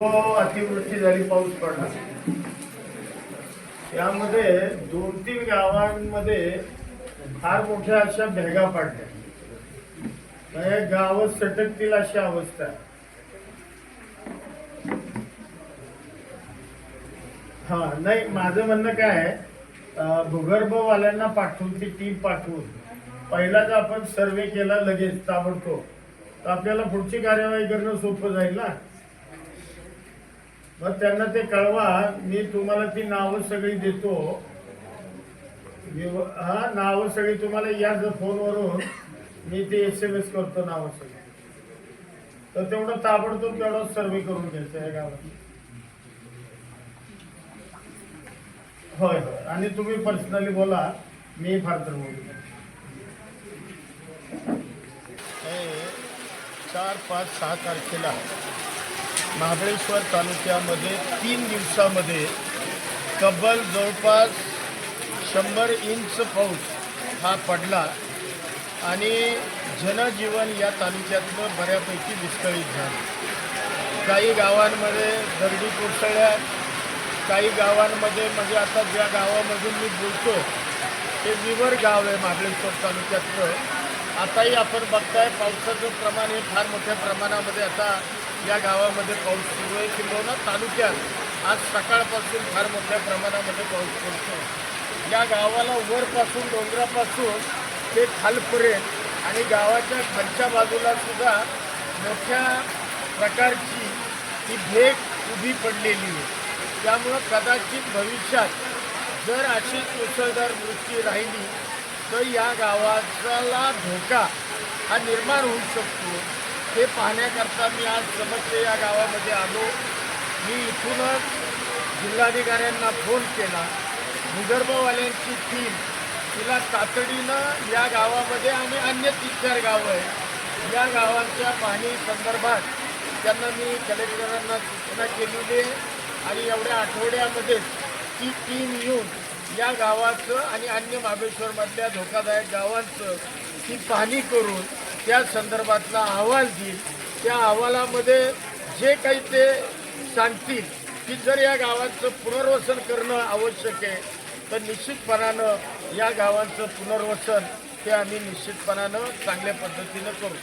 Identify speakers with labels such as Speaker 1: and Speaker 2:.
Speaker 1: अतिवृष्टी झाली, पाऊस पडला. त्यामध्ये 2-3 गावांमध्ये फार मोठ्या अशा भेगा पडल्या. गाव सटकतील अशी अवस्था आहे. हा नाही, माझं म्हणणं काय आहे, भूगर्भवाल्यांना पाठवून ती टीम पाठवून पहिलाच आपण सर्वे केला लगेच ताबडतोब, तर आपल्याला पुढची कार्यवाही करणं सोपं जाईल ना. मग त्यांना ते कळवा. मी तुम्हाला ती नावं सगळी देतो. हा, नावं सगळी तुम्हाला या फोनवरून मी ते SMS करतो नावं सगळी. तर तेवढं ताबडतोब तेवढा सर्वे करून घ्यायचं या गावात. होय होय, आणि तुम्ही पर्सनली बोला, मी फार तर बोलू. 4, 5, 6 तारखेला महाबळेश्वर तालुक्यामध्ये 3 दिवसामध्ये तब्बल जवळपास 100 इंच पाऊस हा पडला आणि जनजीवन या तालुक्यातलं बऱ्यापैकी विस्कळीत झालं. काही गावांमध्ये दरडी कोसळल्या, काही गावांमध्ये, म्हणजे आता ज्या गावामधून मी बोलतो ते विवर गाव आहे महाबळेश्वर तालुक्यातलं. आताही आपण बघताय पावसाचं प्रमाण हे फार मोठ्या प्रमाणामध्ये आता या गावामध्ये पाऊस सुरू आहे. किंवा तालुक्यात आज सकाळपासून फार मोठ्या प्रमाणामध्ये पाऊस पडतो. या गावाला वरपासून, डोंगरापासून ते खालपर्यंत आणि गावाच्या खालच्या बाजूला सुद्धा मोठ्या प्रकारची ही भेग उभी पडलेली आहे. त्यामुळं कदाचित भविष्यात जर अशीच मुसळधार वृष्टी राहिली तर या गावाला धोका हा निर्माण होऊ शकतो. हे पाहण्याकरता मी आज समस्या या गावामध्ये आलो. मी इथूनच जिल्हाधिकाऱ्यांना फोन केला. भूगर्भवाल्यांची टीम तिला तातडीनं या गावामध्ये आणि अन्य 3-4 गावं आहेत, या गावांच्या पाहणी संदर्भात त्यांना मी कलेक्टरांना सूचना केलेली आहे. आणि एवढ्या आठवड्यामध्येच ती टीम येऊन या गावाचं आणि अन्य महाबळेश्वरमधल्या धोकादायक गावांचं ती पाहणी करून त्या संदर्भातला अहवाल देईल. त्या अहवालामध्ये जे काही ते सांगतील की जर या गावांचं पुनर्वसन करणं आवश्यक आहे तर निश्चितपणानं या गावांचं पुनर्वसन ते आम्ही निश्चितपणानं चांगल्या पद्धतीनं करू.